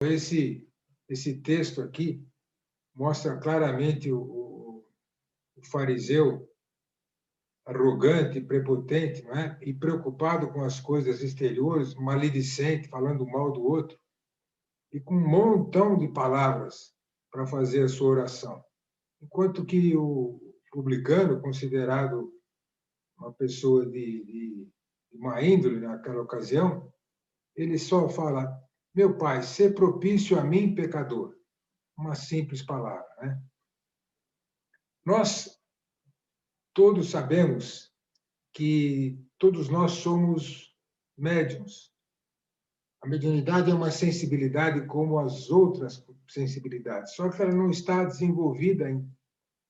Esse texto aqui mostra claramente o fariseu arrogante, prepotente, não é? E preocupado com as coisas exteriores, maledicente, falando mal do outro, e com um montão de palavras para fazer a sua oração. Enquanto que o publicano, considerado uma pessoa de má índole naquela ocasião, ele só fala: meu Pai, sê propício a mim, pecador. Uma simples palavra, né? Nós todos sabemos que todos nós somos médiuns. A mediunidade é uma sensibilidade como as outras sensibilidades, só que ela não está desenvolvida em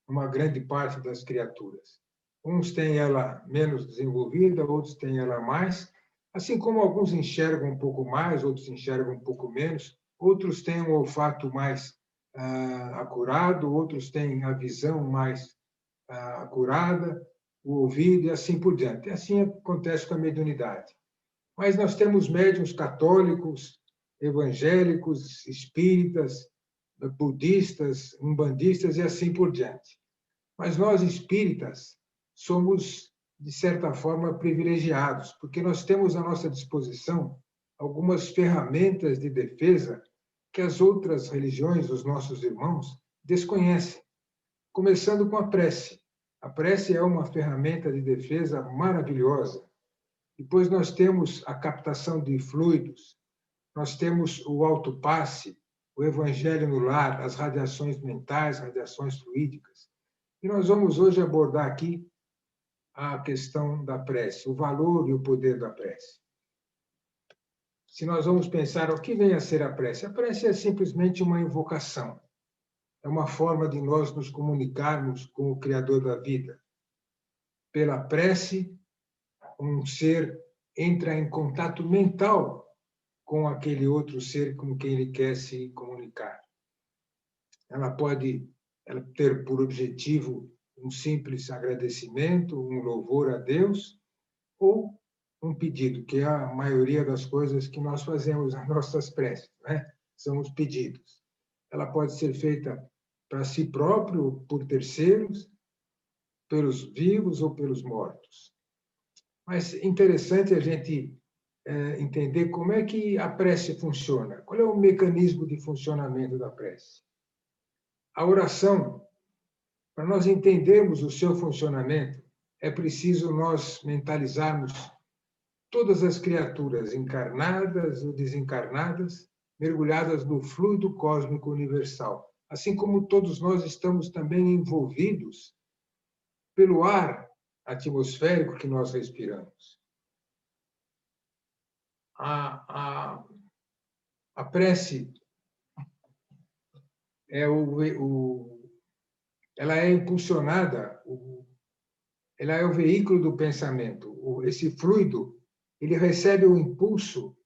uma grande parte das criaturas. Uns têm ela menos desenvolvida, outros têm ela mais, assim como alguns enxergam um pouco mais, outros enxergam um pouco menos, outros têm um olfato mais acurado, outros têm a visão mais acurada, o ouvido e assim por diante. E assim acontece com a mediunidade. Mas nós temos médiuns católicos, evangélicos, espíritas, budistas, umbandistas e assim por diante. Mas nós espíritas somos, de certa forma, privilegiados, porque nós temos à nossa disposição algumas ferramentas de defesa que as outras religiões, os nossos irmãos, desconhecem. Começando com a prece. A prece é uma ferramenta de defesa maravilhosa. Depois nós temos a captação de fluidos, nós temos o autopasse, o evangelho no lar, as radiações mentais, radiações fluídicas. E nós vamos hoje abordar aqui a questão da prece, o valor e o poder da prece. Se nós vamos pensar o que vem a ser a prece é simplesmente uma invocação. É uma forma de nós nos comunicarmos com o Criador da vida. Pela prece, um ser entra em contato mental com aquele outro ser com quem ele quer se comunicar. Ela pode ter por objetivo um simples agradecimento, um louvor a Deus, ou um pedido, que é a maioria das coisas que nós fazemos nas nossas preces, né? São os pedidos. Ela pode ser feita para si próprio, por terceiros, pelos vivos ou pelos mortos. Mas é interessante a gente entender como é que a prece funciona. Qual é o mecanismo de funcionamento da prece? A oração, para nós entendermos o seu funcionamento, é preciso nós mentalizarmos todas as criaturas encarnadas ou desencarnadas, mergulhadas no fluido cósmico universal, assim como todos nós estamos também envolvidos pelo ar atmosférico que nós respiramos. A prece ela é impulsionada, ela é o veículo do pensamento. Esse fluido, ele recebe o impulso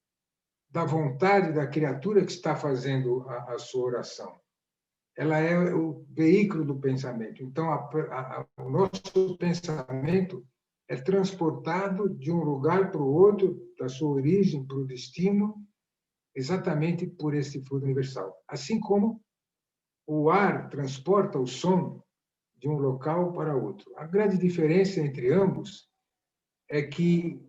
da vontade da criatura que está fazendo a sua oração. Ela é o veículo do pensamento. Então, o nosso pensamento é transportado de um lugar para o outro, da sua origem para o destino, exatamente por esse fluido universal. Assim como o ar transporta o som de um local para outro. A grande diferença entre ambos é que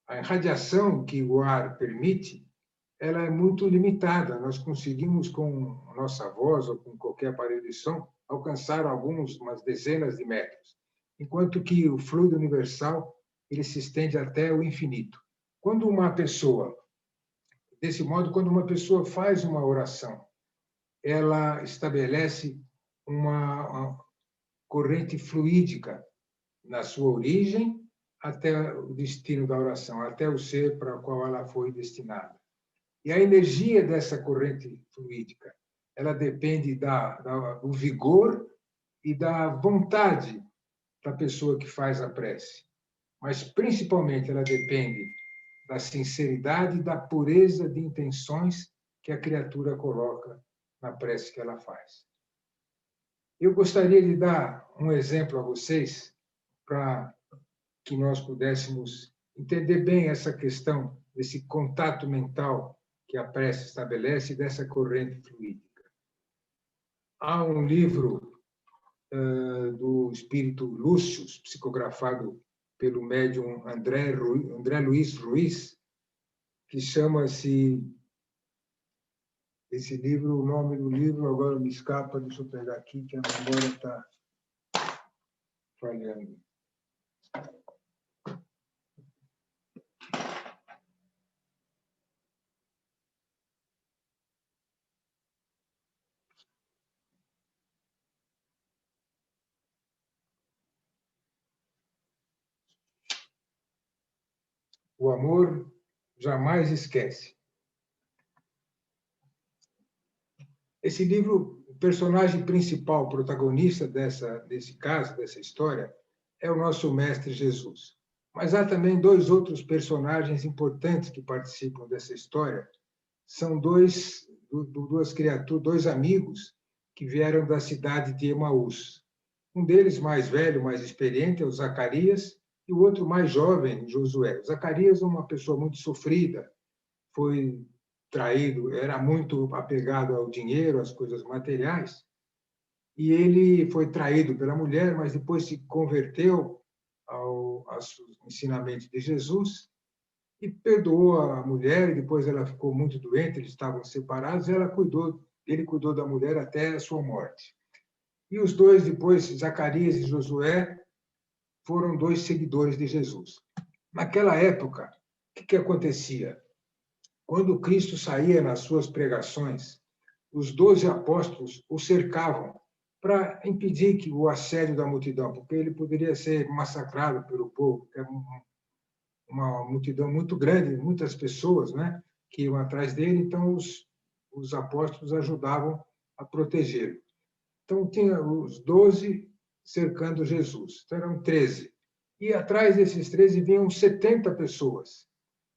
a radiação que o ar permite, ela é muito limitada. Nós conseguimos, com a nossa voz ou com qualquer aparelho de som, alcançar umas dezenas de metros, enquanto que o fluido universal ele se estende até o infinito. Desse modo, quando uma pessoa faz uma oração, ela estabelece uma corrente fluídica na sua origem até o destino da oração, até o ser para o qual ela foi destinada. E a energia dessa corrente fluídica, ela depende do vigor e da vontade da pessoa que faz a prece. Mas, principalmente, ela depende da sinceridade e da pureza de intenções que a criatura coloca na prece que ela faz. Eu gostaria de dar um exemplo a vocês para que nós pudéssemos entender bem essa questão desse contato mental que a prece estabelece, dessa corrente fluídica. Há um livro do espírito Lúcio, psicografado pelo médium André Luiz Ruiz, que chama-se... Esse livro, o nome do livro agora me escapa, deixa eu pegar aqui, que a memória está falhando. O amor jamais esquece. Esse livro, o personagem principal, protagonista desse caso, dessa história, é o nosso Mestre Jesus. Mas há também dois outros personagens importantes que participam dessa história. São duas criaturas, dois amigos que vieram da cidade de Emaús. Um deles, mais velho, mais experiente, é o Zacarias, e o outro, mais jovem, Josué. O Zacarias é uma pessoa muito sofrida, foi traído, era muito apegado ao dinheiro, às coisas materiais, e ele foi traído pela mulher, mas depois se converteu aos ensinamentos de Jesus e perdoou a mulher, e depois ela ficou muito doente, eles estavam separados, ele cuidou da mulher até a sua morte. E os dois, depois, Zacarias e Josué, foram dois seguidores de Jesus. Naquela época, o que acontecia? Quando Cristo saía nas suas pregações, os 12 apóstolos o cercavam para impedir que o assédio da multidão, porque ele poderia ser massacrado pelo povo, que é uma multidão muito grande, muitas pessoas, né, que iam atrás dele, então os apóstolos ajudavam a protegê-lo. Então, tinha os 12 cercando Jesus, então eram 13. E atrás desses 13 vinham 70 pessoas,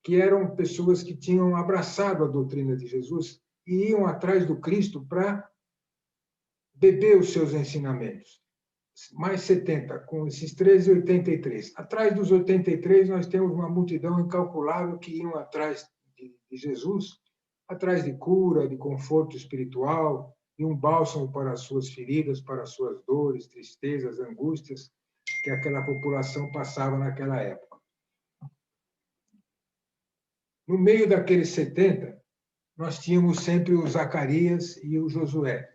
que eram pessoas que tinham abraçado a doutrina de Jesus e iam atrás do Cristo para beber os seus ensinamentos. Mais 70, com esses 13, 83. Atrás dos 83, nós temos uma multidão incalculável que iam atrás de Jesus, atrás de cura, de conforto espiritual, e um bálsamo para as suas feridas, para as suas dores, tristezas, angústias que aquela população passava naquela época. No meio daqueles 70, nós tínhamos sempre o Zacarias e o Josué.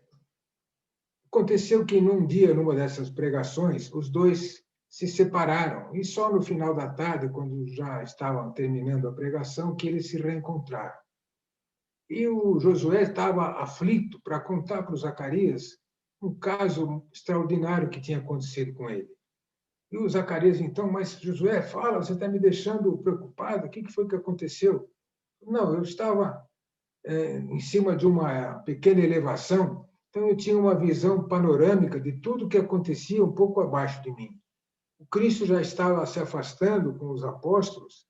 Aconteceu que num dia, numa dessas pregações, os dois se separaram, e só no final da tarde, quando já estavam terminando a pregação, que eles se reencontraram. E o Josué estava aflito para contar para o Zacarias um caso extraordinário que tinha acontecido com ele. E o Zacarias, então, mas Josué, fala, você está me deixando preocupado, o que foi que aconteceu? Não, eu estava em cima de uma pequena elevação, então eu tinha uma visão panorâmica de tudo o que acontecia um pouco abaixo de mim. O Cristo já estava se afastando com os apóstolos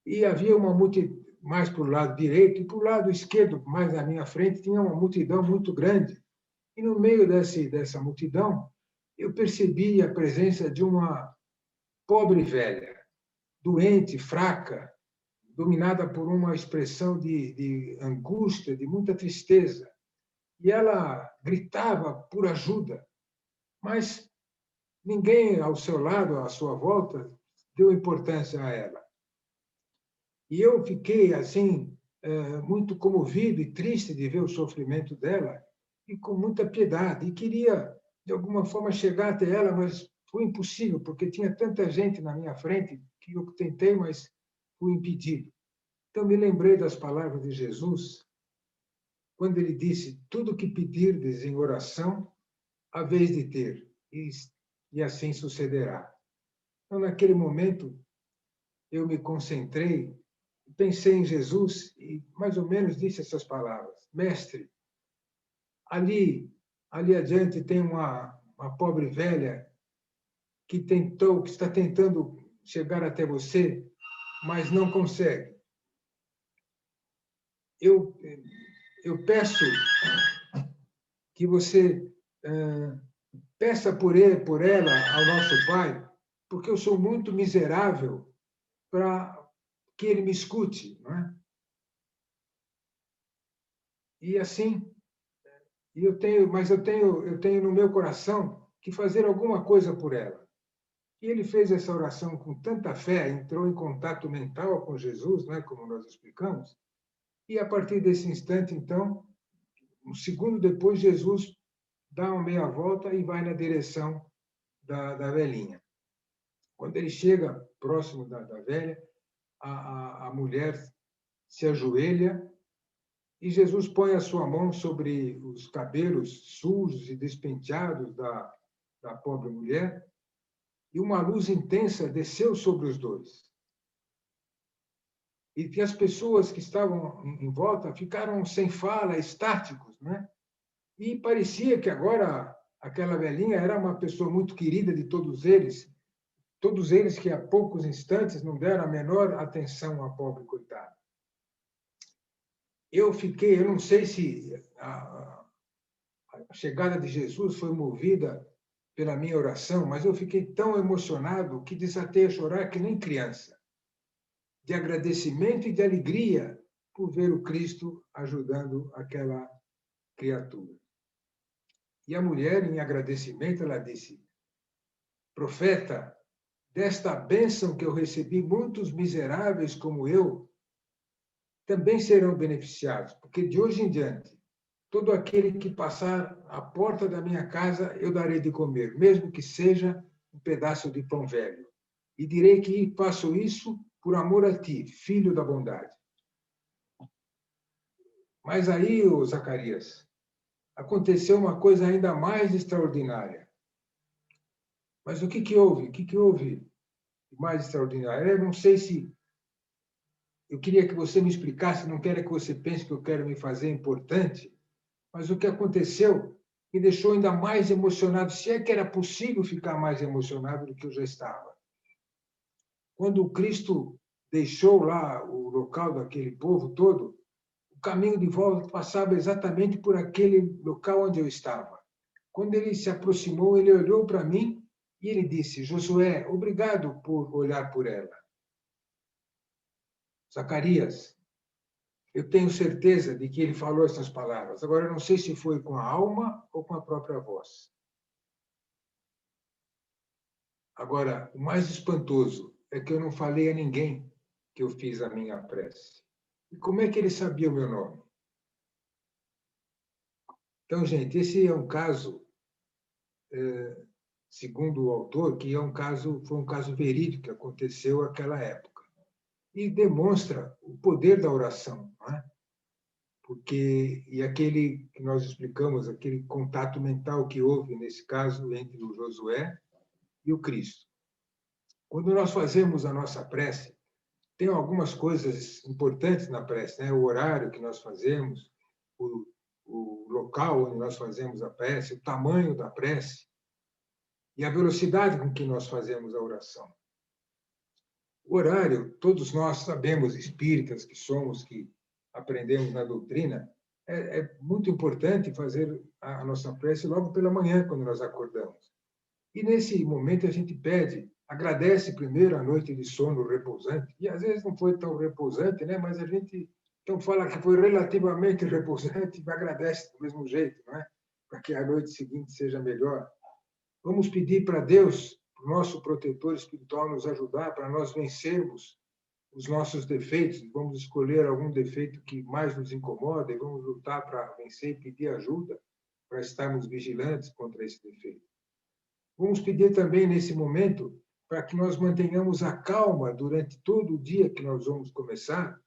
e havia uma multidão, mais para o lado direito, e para o lado esquerdo, mais na minha frente, tinha uma multidão muito grande. E no meio dessa multidão, eu percebi a presença de uma pobre velha, doente, fraca, dominada por uma expressão de angústia, de muita tristeza. E ela gritava por ajuda, mas ninguém ao seu lado, à sua volta, deu importância a ela. E eu fiquei, assim, muito comovido e triste de ver o sofrimento dela, e com muita piedade. E queria, de alguma forma, chegar até ela, mas foi impossível, porque tinha tanta gente na minha frente que eu tentei, mas fui impedido. Então, me lembrei das palavras de Jesus, quando ele disse: tudo que pedirdes em oração, haveis de ter, e assim sucederá. Então, naquele momento, eu me concentrei, pensei em Jesus e mais ou menos disse essas palavras: Mestre, ali adiante tem uma pobre velha que está tentando chegar até você, mas não consegue. Eu peço que você peça por ela ao nosso Pai, porque eu sou muito miserável para que ele me escute, não é? E assim, eu tenho no meu coração que fazer alguma coisa por ela. E ele fez essa oração com tanta fé, entrou em contato mental com Jesus, né, como nós explicamos, e a partir desse instante, então, um segundo depois, Jesus dá uma meia volta e vai na direção da velhinha. Quando ele chega próximo da velha, a mulher se ajoelha e Jesus põe a sua mão sobre os cabelos sujos e despenteados da pobre mulher e uma luz intensa desceu sobre os dois. E que as pessoas que estavam em volta ficaram sem fala, estáticos, né? E parecia que agora aquela velhinha era uma pessoa muito querida de todos eles que há poucos instantes não deram a menor atenção à pobre coitada. Eu não sei se a chegada de Jesus foi movida pela minha oração, mas eu fiquei tão emocionado que desatei a chorar que nem criança, de agradecimento e de alegria por ver o Cristo ajudando aquela criatura. E a mulher, em agradecimento, ela disse: Profeta, desta bênção que eu recebi, muitos miseráveis como eu também serão beneficiados, porque de hoje em diante, todo aquele que passar à porta da minha casa, eu darei de comer, mesmo que seja um pedaço de pão velho. E direi que faço isso por amor a ti, filho da bondade. Mas aí, ô Zacarias, aconteceu uma coisa ainda mais extraordinária. Mas o que houve? O que houve de mais extraordinário? Eu não sei se... Eu queria que você me explicasse, não quero que você pense que eu quero me fazer importante, mas o que aconteceu me deixou ainda mais emocionado, se é que era possível ficar mais emocionado do que eu já estava. Quando o Cristo deixou lá o local daquele povo todo, o caminho de volta passava exatamente por aquele local onde eu estava. Quando ele se aproximou, ele olhou para mim e ele disse: Josué, obrigado por olhar por ela. Zacarias, eu tenho certeza de que ele falou essas palavras. Agora, eu não sei se foi com a alma ou com a própria voz. Agora, o mais espantoso é que eu não falei a ninguém que eu fiz a minha prece. E como é que ele sabia o meu nome? Então, gente, esse é um caso, segundo o autor, que foi um caso verídico que aconteceu naquela época. E demonstra o poder da oração, não é? E aquele que nós explicamos, aquele contato mental que houve, nesse caso, entre o Josué e o Cristo. Quando nós fazemos a nossa prece, tem algumas coisas importantes na prece, né? O horário que nós fazemos, o local onde nós fazemos a prece, o tamanho da prece e a velocidade com que nós fazemos a oração. O horário, todos nós sabemos, espíritas que somos, que aprendemos na doutrina, é muito importante fazer a nossa prece logo pela manhã, quando nós acordamos. E nesse momento a gente pede, agradece primeiro a noite de sono repousante, e às vezes não foi tão repousante, né? Mas a gente então fala que foi relativamente repousante e agradece do mesmo jeito, não é? Para que a noite seguinte seja melhor. Vamos pedir para Deus, o nosso protetor espiritual, nos ajudar para nós vencermos os nossos defeitos. Vamos escolher algum defeito que mais nos incomoda e vamos lutar para vencer e pedir ajuda para estarmos vigilantes contra esse defeito. Vamos pedir também, nesse momento, para que nós mantenhamos a calma durante todo o dia que nós vamos começar,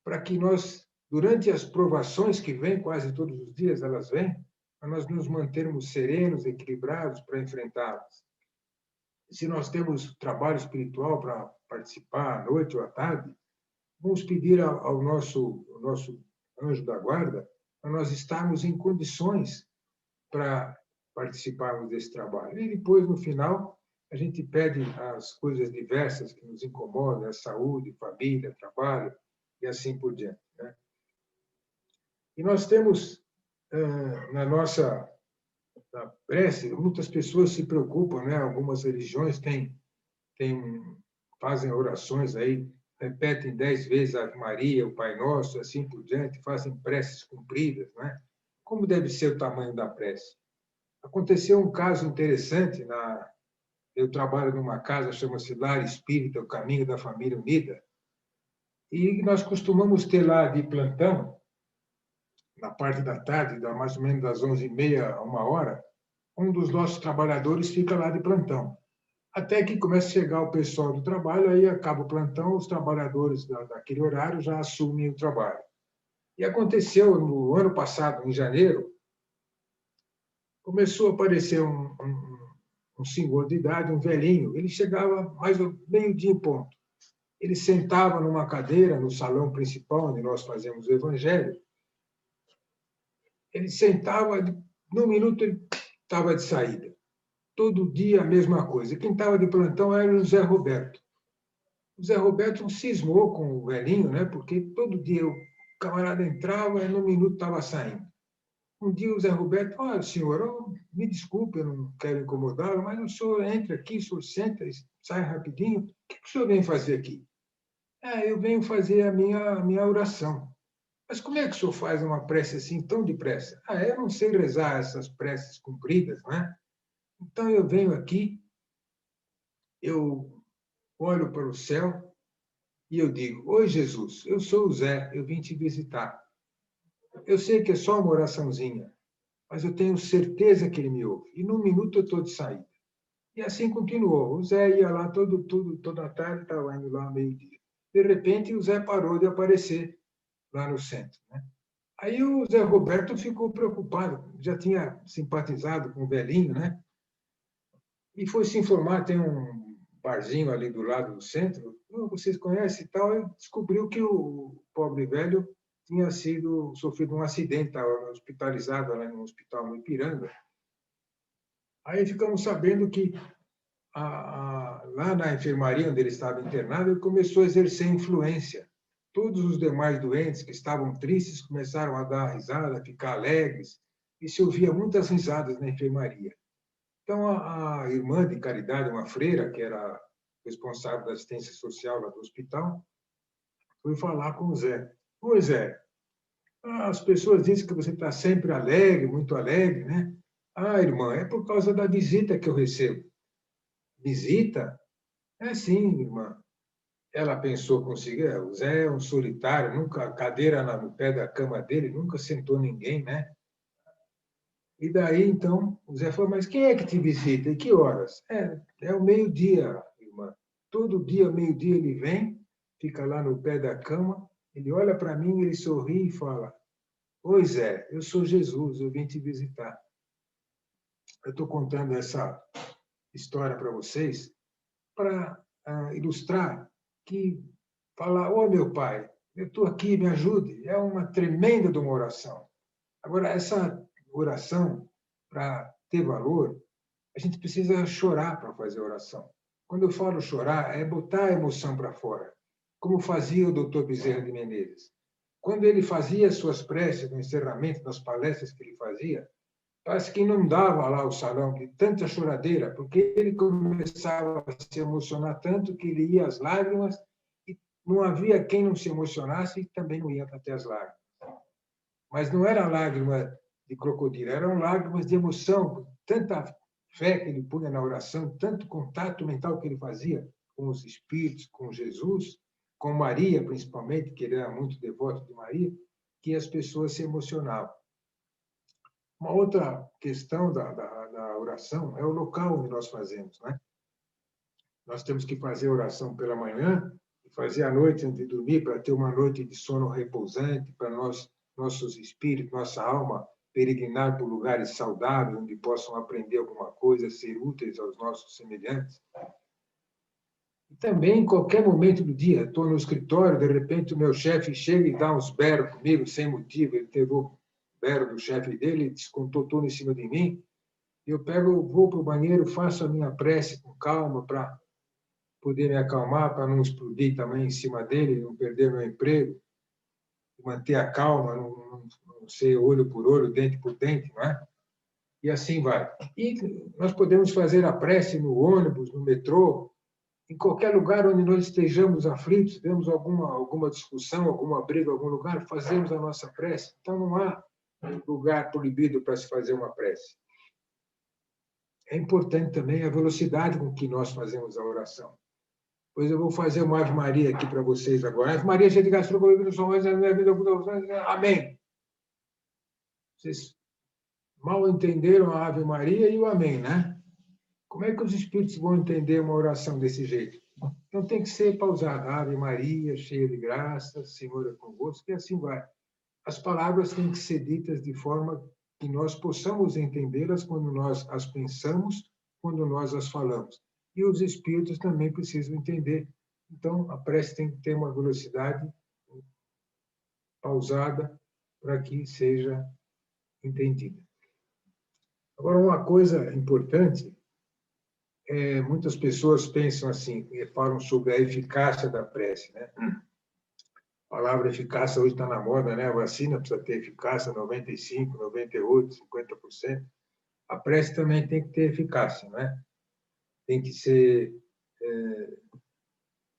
para que nós, durante as provações que vêm, quase todos os dias elas vêm, para nós nos mantermos serenos, equilibrados para enfrentá-las. Se nós temos trabalho espiritual para participar à noite ou à tarde, vamos pedir ao nosso anjo da guarda para nós estarmos em condições para participarmos desse trabalho. E depois, no final, a gente pede as coisas diversas que nos incomodam, a saúde, família, trabalho, e assim por diante, né? E nós temos, na nossa prece, muitas pessoas se preocupam, né? Algumas religiões fazem orações aí repetem 10 vezes a Ave Maria, o Pai Nosso, assim por diante, fazem preces compridas, né? Como deve ser o tamanho da prece? Aconteceu um caso interessante. Eu trabalho numa casa, chama-se Lar Espírita, o Caminho da Família Unida, e nós costumamos ter lá de plantão, na parte da tarde, mais ou menos das 11h30 a 1h, um dos nossos trabalhadores fica lá de plantão. Até que começa a chegar o pessoal do trabalho, aí acaba o plantão, os trabalhadores daquele horário já assumem o trabalho. E aconteceu no ano passado, em janeiro, começou a aparecer um senhor de idade, um velhinho. Ele chegava mais ou meio-dia em ponto. Ele sentava numa cadeira no salão principal, onde nós fazemos o evangelho. Ele sentava, num minuto ele estava de saída. Todo dia a mesma coisa. Quem estava de plantão era o Zé Roberto. O Zé Roberto cismou com o velhinho, né? Porque todo dia o camarada entrava e no minuto estava saindo. Um dia o Zé Roberto, olha, senhor, me desculpe, eu não quero incomodá-lo, mas o senhor entra aqui, o senhor senta, sai rapidinho. O que o senhor vem fazer aqui? Eu venho fazer a minha oração. Mas como é que o senhor faz uma prece assim tão depressa? Eu não sei rezar essas preces compridas, né? Então eu venho aqui, eu olho para o céu e eu digo: Oi, Jesus, eu sou o Zé, eu vim te visitar. Eu sei que é só uma oraçãozinha, mas eu tenho certeza que ele me ouve. E num minuto eu estou de saída. E assim continuou. O Zé ia lá toda a tarde, estava indo lá ao meio-dia. De repente, o Zé parou de aparecer lá no centro, né? Aí o Zé Roberto ficou preocupado, já tinha simpatizado com o velhinho, né? E foi se informar, tem um barzinho ali do lado do centro, vocês conhecem e tal, e descobriu que o pobre velho tinha sofrido um acidente, estava hospitalizado lá no hospital no Ipiranga. Aí ficamos sabendo que lá na enfermaria onde ele estava internado, ele começou a exercer influência. Todos os demais doentes que estavam tristes começaram a dar risada, a ficar alegres, e se ouvia muitas risadas na enfermaria. Então, a irmã de caridade, uma freira, que era responsável da assistência social lá do hospital, foi falar com o Zé. Ô, Zé, as pessoas dizem que você está sempre alegre, muito alegre, né? Irmã, é por causa da visita que eu recebo. Visita? É sim, irmã. Ela pensou consigo, o Zé é um solitário, nunca a cadeira no pé da cama dele, nunca sentou ninguém, né? E daí, então, o Zé falou, mas quem é que te visita? E que horas? É o meio-dia, irmã. Todo dia, meio-dia, ele vem, fica lá no pé da cama, ele olha para mim, ele sorri e fala, oi, Zé, eu sou Jesus, eu vim te visitar. Eu estou contando essa história para vocês para ilustrar que falar, meu pai, eu estou aqui, me ajude, é uma tremenda de uma oração. Agora, essa oração, para ter valor, a gente precisa chorar para fazer oração. Quando eu falo chorar, é botar a emoção para fora, como fazia o doutor Bezerra de Menezes. Quando ele fazia suas preces no encerramento das palestras que ele fazia, parece que inundava lá o salão de tanta choradeira, porque ele começava a se emocionar tanto que ele ia às lágrimas e não havia quem não se emocionasse e também não ia até as lágrimas. Mas não era lágrima de crocodilo, eram lágrimas de emoção, tanta fé que ele punha na oração, tanto contato mental que ele fazia com os espíritos, com Jesus, com Maria, principalmente, que ele era muito devoto de Maria, que as pessoas se emocionavam. Uma outra questão da oração é o local onde nós fazemos, né? Nós temos que fazer oração pela manhã e fazer à noite antes de dormir para ter uma noite de sono repousante, para nossos espíritos, nossa alma peregrinar por lugares saudáveis, onde possam aprender alguma coisa, ser úteis aos nossos semelhantes. E também, em qualquer momento do dia, estou no escritório, de repente o meu chefe chega e dá uns berros comigo, sem motivo, ele pegou berro do chefe dele, descontou tudo em cima de mim. Eu vou para o banheiro, faço a minha prece com calma para poder me acalmar, para não explodir também em cima dele, não perder meu emprego, manter a calma, não ser olho por olho, dente por dente, não é? E assim vai. E nós podemos fazer a prece no ônibus, no metrô, Em qualquer lugar onde nós estejamos aflitos, temos alguma discussão, alguma briga, algum lugar, fazemos a nossa prece. Então, não há lugar proibido para se fazer uma prece. É importante também a velocidade com que nós fazemos a oração. Pois eu vou fazer uma Ave Maria aqui para vocês agora. Ave Maria, cheia de graça, amém. Vocês mal entenderam a Ave Maria e o amém, né? Como é que os espíritos vão entender uma oração desse jeito? Então tem que ser pausada. Ave Maria, cheia de graça, Senhor é convosco, e assim vai. As palavras têm que ser ditas de forma que nós possamos entendê-las quando nós as pensamos, quando nós as falamos. E os espíritos também precisam entender. Então, a prece tem que ter uma velocidade pausada para que seja entendida. Agora, uma coisa importante, muitas pessoas pensam assim, e falam sobre a eficácia da prece, né? A palavra eficácia hoje está na moda, né? A vacina precisa ter eficácia 95%, 98%, 50%. A prece também tem que ter eficácia, né? Tem que ser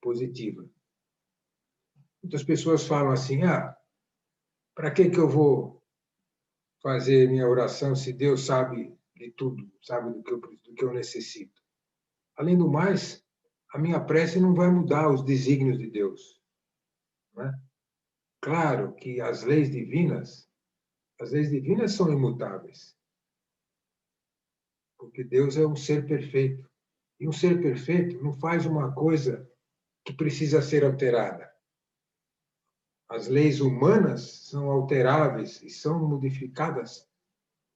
positiva. Muitas pessoas falam assim, para que eu vou fazer minha oração se Deus sabe de tudo, sabe do que eu necessito? Além do mais, a minha prece não vai mudar os desígnios de Deus, né? Claro que as leis divinas são imutáveis, porque Deus é um ser perfeito. E um ser perfeito não faz uma coisa que precisa ser alterada. As leis humanas são alteráveis e são modificadas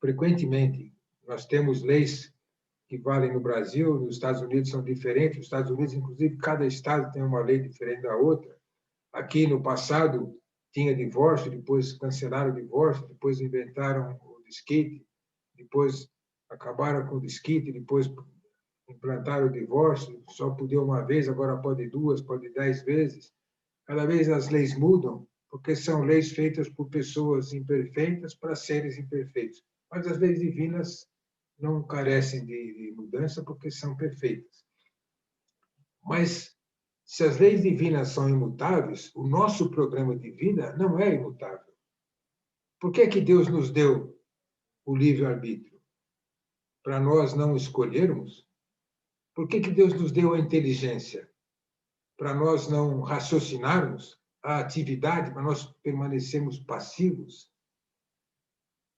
frequentemente. Nós temos leis que valem no Brasil, nos Estados Unidos são diferentes, nos Estados Unidos, inclusive, cada estado tem uma lei diferente da outra. Aqui, no passado, tinha divórcio, depois cancelaram o divórcio, depois inventaram o desquite, depois acabaram com o desquite, depois implantaram o divórcio, só podia uma vez, agora pode duas, pode 10 vezes. Cada vez as leis mudam, porque são leis feitas por pessoas imperfeitas para seres imperfeitos. Mas as leis divinas não carecem de mudança, porque são perfeitas. Mas, se as leis divinas são imutáveis, o nosso programa de vida não é imutável. Por que Deus nos deu o livre-arbítrio? Para nós não escolhermos? Por que Deus nos deu a inteligência? Para nós não raciocinarmos? A atividade, para nós permanecermos passivos?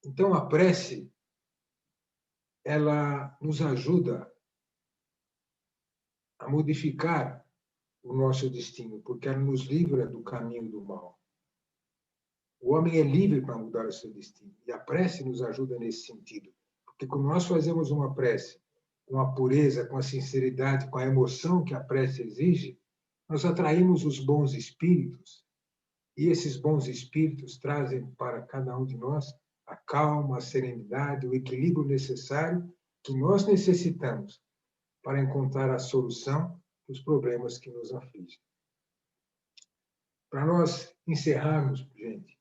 Então, a prece, ela nos ajuda a modificar o nosso destino, porque ela nos livra do caminho do mal. O homem é livre para mudar o seu destino. E a prece nos ajuda nesse sentido. Porque quando nós fazemos uma prece com a pureza, com a sinceridade, com a emoção que a prece exige, nós atraímos os bons espíritos. E esses bons espíritos trazem para cada um de nós a calma, a serenidade, o equilíbrio necessário que nós necessitamos para encontrar a solução dos problemas que nos afligem. Para nós encerrarmos, gente,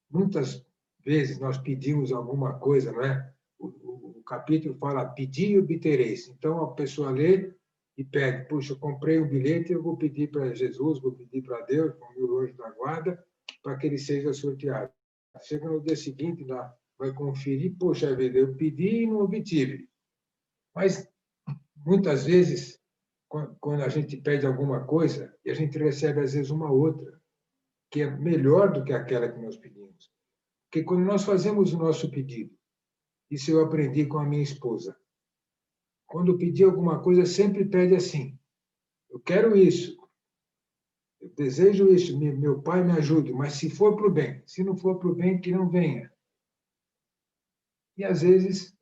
muitas vezes nós pedimos alguma coisa, não é? O capítulo fala, pedi e obtereis. Então, a pessoa lê e pede, puxa, eu comprei um bilhete, eu vou pedir para Jesus, vou pedir para Deus, para o meu anjo da guarda, para que ele seja sorteado. Chega no dia seguinte, lá, vai conferir, poxa vida, eu pedi e não obtive. Mas, muitas vezes, quando a gente pede alguma coisa, e a gente recebe, às vezes, uma outra, que é melhor do que aquela que nós pedimos. Porque quando nós fazemos o nosso pedido, isso eu aprendi com a minha esposa, quando pedir alguma coisa, sempre pede assim, eu quero isso, eu desejo isso, meu pai me ajude, mas se for para o bem, se não for para o bem, que não venha. E, às vezes,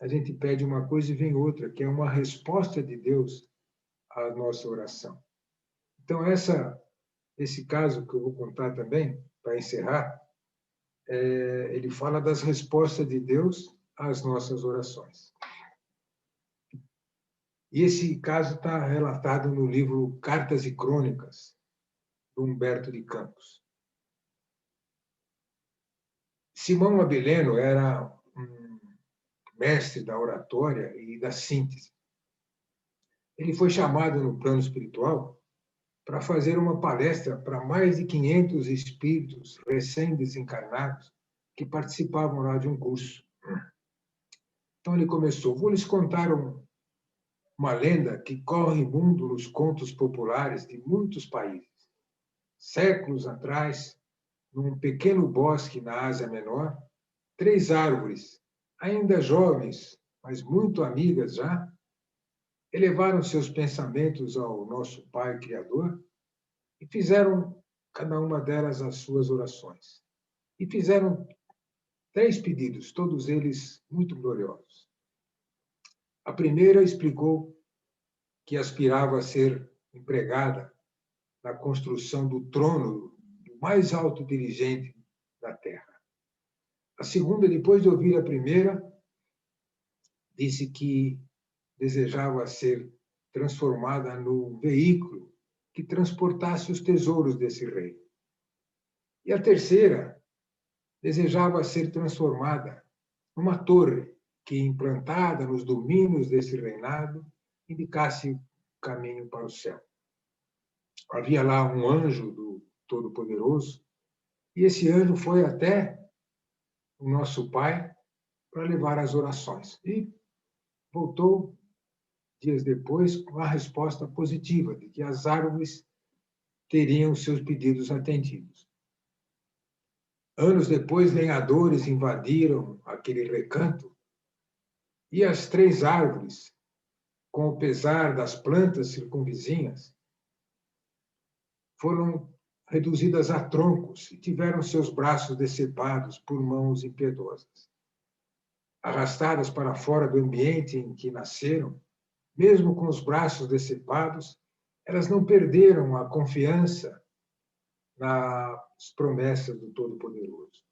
a gente pede uma coisa e vem outra, que é uma resposta de Deus à nossa oração. Então, esse caso que eu vou contar também, para encerrar, ele fala das respostas de Deus às nossas orações. E esse caso está relatado no livro Cartas e Crônicas, do Humberto de Campos. Simão Abileno era um mestre da oratória e da síntese. ele foi chamado no plano espiritual para fazer uma palestra para mais de 500 espíritos recém-desencarnados que participavam lá de um curso. Então ele começou: vou lhes contar uma lenda que corre mundo nos contos populares de muitos países. Séculos atrás, num pequeno bosque na Ásia Menor, 3 árvores, ainda jovens, mas muito amigas já, elevaram seus pensamentos ao nosso Pai Criador e fizeram, cada uma delas, as suas orações. E fizeram 3 pedidos, todos eles muito gloriosos. A primeira explicou que aspirava a ser empregada na construção do trono do mais alto dirigente da Terra. A segunda, depois de ouvir a primeira, disse que desejava ser transformada no veículo que transportasse os tesouros desse rei. E a terceira desejava ser transformada numa torre que, implantada nos domínios desse reinado, indicasse o caminho para o céu. Havia lá um anjo do Todo-Poderoso, e esse anjo foi até o nosso Pai para levar as orações. E voltou, dias depois, com a resposta positiva de que as árvores teriam seus pedidos atendidos. Anos depois, lenhadores invadiram aquele recanto e as 3 árvores, com o pesar das plantas circunvizinhas, foram reduzidas a troncos e tiveram seus braços decepados por mãos impiedosas. Arrastadas para fora do ambiente em que nasceram, mesmo com os braços decepados, elas não perderam a confiança nas promessas do Todo-Poderoso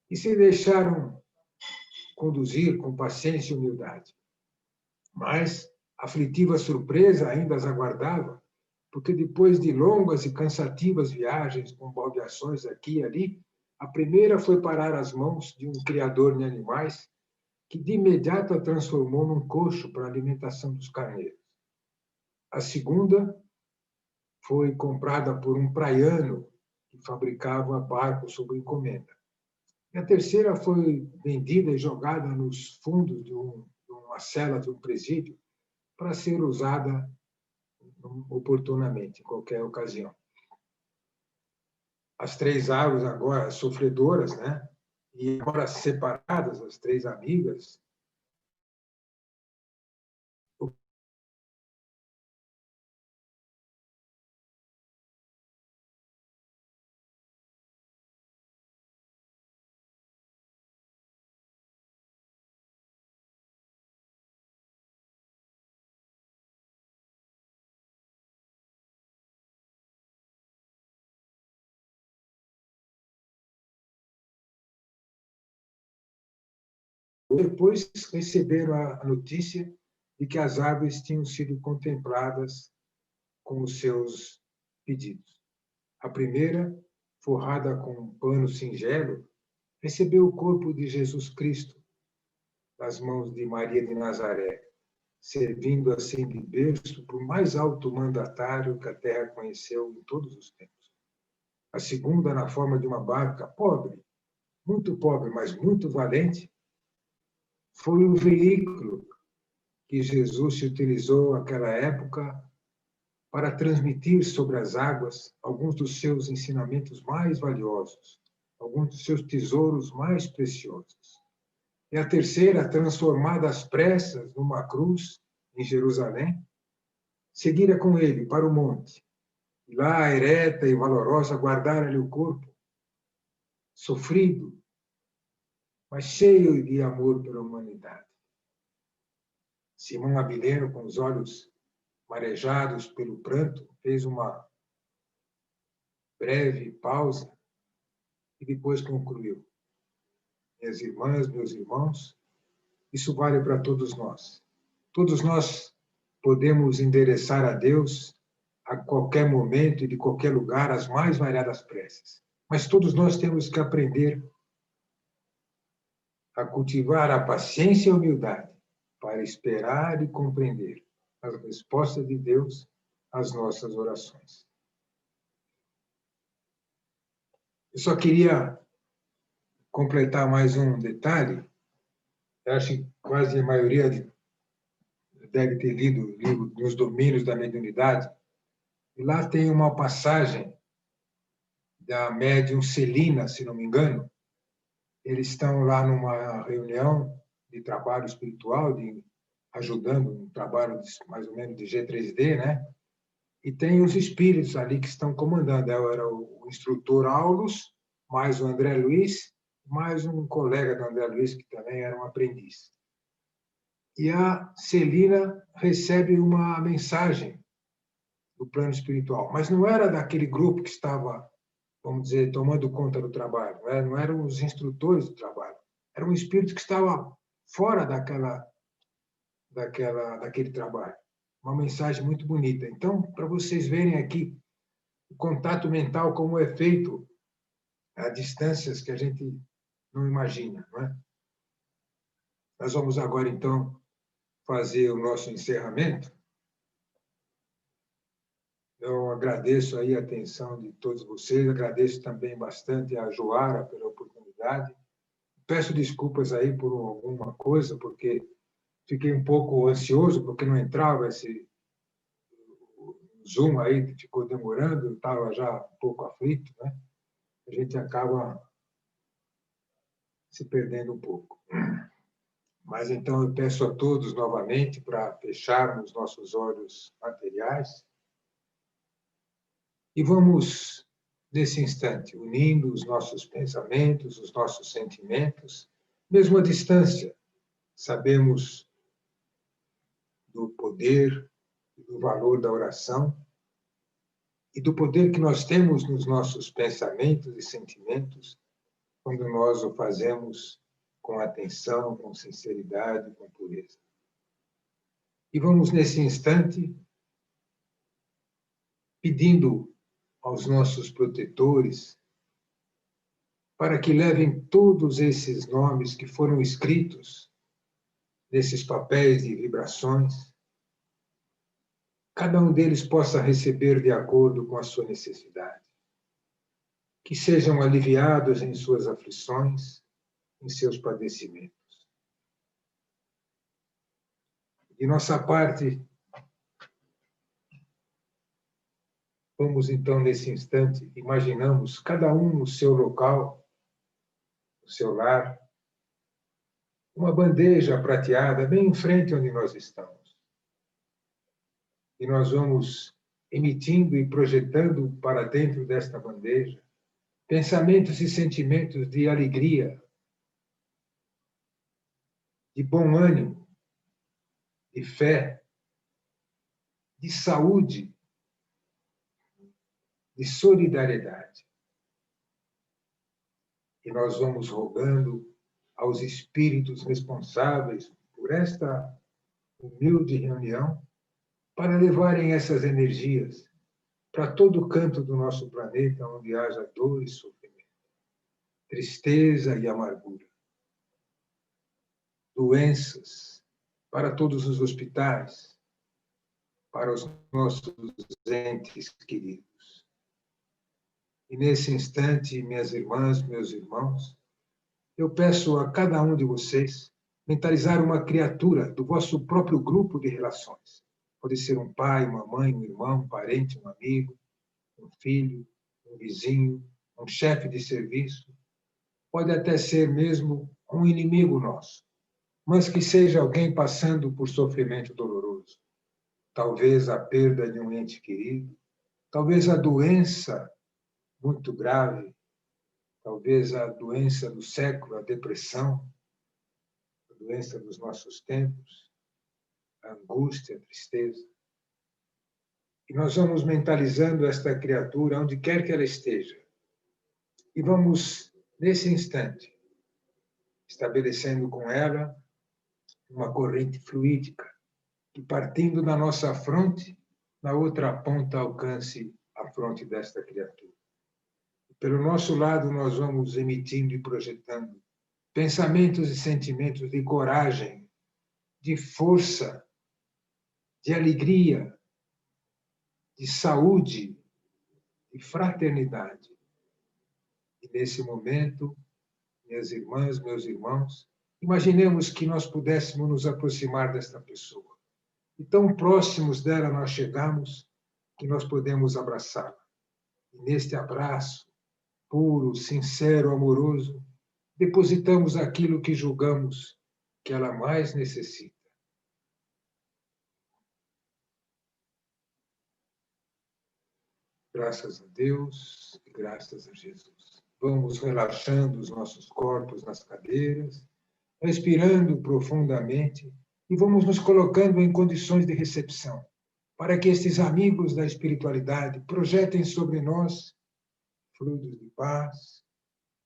e se deixaram conduzir com paciência e humildade. Mas aflitiva surpresa ainda as aguardava, porque depois de longas e cansativas viagens com baldeações aqui e ali, a primeira foi parar às mãos de um criador de animais que de imediato a transformou num coxo para a alimentação dos carneiros. A segunda foi comprada por um praiano que fabricava barcos sob encomenda. E a terceira foi vendida e jogada nos fundos de uma cela de um presídio para ser usada oportunamente, em qualquer ocasião. As 3 árvores agora sofredoras, né? E agora separadas, as 3 amigas, depois receberam a notícia de que as árvores tinham sido contempladas com os seus pedidos. A primeira, forrada com um pano singelo, recebeu o corpo de Jesus Cristo das mãos de Maria de Nazaré, servindo assim de berço para o mais alto mandatário que a Terra conheceu em todos os tempos. A segunda, na forma de uma barca pobre, muito pobre, mas muito valente, foi o veículo que Jesus se utilizou naquela época para transmitir sobre as águas alguns dos seus ensinamentos mais valiosos, alguns dos seus tesouros mais preciosos. E a terceira, transformada às pressas numa cruz em Jerusalém, seguira com ele para o monte, e lá, ereta e valorosa, guardara-lhe o corpo, sofrido, mas cheio de amor pela humanidade. Simão Abileno, com os olhos marejados pelo pranto, fez uma breve pausa e depois concluiu: minhas irmãs, meus irmãos, isso vale para todos nós. Todos nós podemos endereçar a Deus a qualquer momento e de qualquer lugar as mais variadas preces. Mas todos nós temos que aprender a cultivar a paciência e a humildade para esperar e compreender, a resposta de Deus às nossas orações. Eu só queria completar mais um detalhe. Eu acho que quase a maioria deve ter lido o livro Nos Domínios da Mediunidade. E lá tem uma passagem da médium Celina, se não me engano. Eles estão lá numa reunião de trabalho espiritual, ajudando um trabalho mais ou menos de G3D, né? E tem os espíritos ali que estão comandando. Era o instrutor Aulus, mais o André Luiz, mais um colega do André Luiz, que também era um aprendiz. E a Celina recebe uma mensagem do plano espiritual, mas não era daquele grupo que estava, vamos dizer, tomando conta do trabalho, não eram os instrutores do trabalho, era um espírito que estava fora daquele trabalho. Uma mensagem muito bonita. Então, para vocês verem aqui o contato mental como é feito a distâncias que a gente não imagina, não é? Nós vamos agora, então, fazer o nosso encerramento. Eu agradeço aí a atenção de todos vocês, agradeço também bastante a Joara pela oportunidade. Peço desculpas aí por alguma coisa, porque fiquei um pouco ansioso, porque não entrava esse Zoom aí, ficou demorando, eu estava já um pouco aflito, né? A gente acaba se perdendo um pouco. Mas então eu peço a todos novamente para fecharmos nossos olhos materiais e vamos, nesse instante, unindo os nossos pensamentos, os nossos sentimentos, mesmo à distância. Sabemos do poder e do valor da oração e do poder que nós temos nos nossos pensamentos e sentimentos quando nós o fazemos com atenção, com sinceridade, com pureza. E vamos, nesse instante, pedindo aos nossos protetores para que levem todos esses nomes que foram escritos nesses papéis de vibrações, cada um deles possa receber de acordo com a sua necessidade. Que sejam aliviados em suas aflições, em seus padecimentos. De nossa parte, vamos então, nesse instante, imaginamos cada um no seu local, no seu lar, uma bandeja prateada bem em frente onde nós estamos. E nós vamos emitindo e projetando para dentro desta bandeja pensamentos e sentimentos de alegria, de bom ânimo, de fé, de saúde, de solidariedade. E nós vamos rogando aos espíritos responsáveis por esta humilde reunião para levarem essas energias para todo canto do nosso planeta onde haja dor e sofrimento, tristeza e amargura, doenças, para todos os hospitais, para os nossos entes queridos. E nesse instante, minhas irmãs, meus irmãos, eu peço a cada um de vocês mentalizar uma criatura do vosso próprio grupo de relações. Pode ser um pai, uma mãe, um irmão, um parente, um amigo, um filho, um vizinho, um chefe de serviço. Pode até ser mesmo um inimigo nosso, mas que seja alguém passando por sofrimento doloroso. Talvez a perda de um ente querido, talvez a doença muito grave, talvez a doença do século, a depressão, a doença dos nossos tempos, a angústia, a tristeza. E nós vamos mentalizando esta criatura onde quer que ela esteja. E vamos, nesse instante, estabelecendo com ela uma corrente fluídica, que partindo da nossa fronte, na outra ponta alcance a fronte desta criatura. Pelo nosso lado, nós vamos emitindo e projetando pensamentos e sentimentos de coragem, de força, de alegria, de saúde, de fraternidade. E nesse momento, minhas irmãs, meus irmãos, imaginemos que nós pudéssemos nos aproximar desta pessoa. E tão próximos dela nós chegamos que nós podemos abraçá-la. E neste abraço, puro, sincero, amoroso, depositamos aquilo que julgamos que ela mais necessita. Graças a Deus e graças a Jesus. Vamos relaxando os nossos corpos nas cadeiras, respirando profundamente e vamos nos colocando em condições de recepção, para que estes amigos da espiritualidade projetem sobre nós frutos de paz,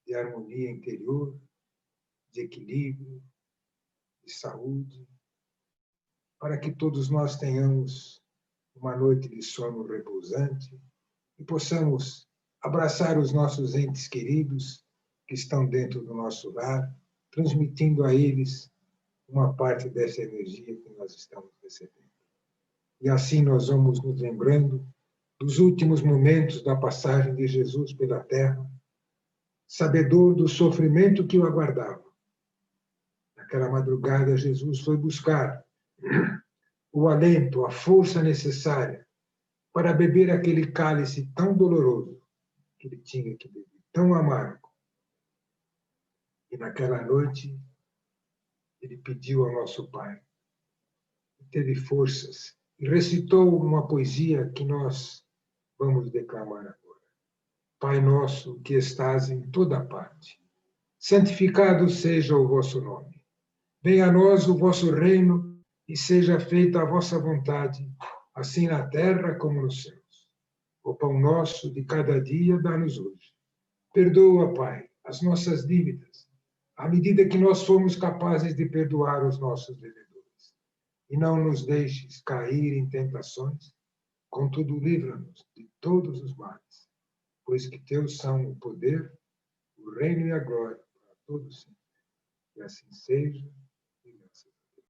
de harmonia interior, de equilíbrio, de saúde, para que todos nós tenhamos uma noite de sono repousante e possamos abraçar os nossos entes queridos que estão dentro do nosso lar, transmitindo a eles uma parte dessa energia que nós estamos recebendo. E assim nós vamos nos lembrando dos últimos momentos da passagem de Jesus pela terra, sabedor do sofrimento que o aguardava. Naquela madrugada, Jesus foi buscar o alento, a força necessária para beber aquele cálice tão doloroso que ele tinha que beber, tão amargo. E naquela noite, ele pediu ao nosso Pai, teve forças, e recitou uma poesia que nós vamos declamar agora. Pai nosso que estás em toda parte, santificado seja o vosso nome. Venha a nós o vosso reino e seja feita a vossa vontade, assim na terra como nos céus. O pão nosso de cada dia dá-nos hoje. Perdoa, Pai, as nossas dívidas, à medida que nós somos capazes de perdoar os nossos devedores. E não nos deixes cair em tentações, contudo livra-nos de todos os males, pois que teus são o poder, o reino e a glória para todos sempre. E assim seja.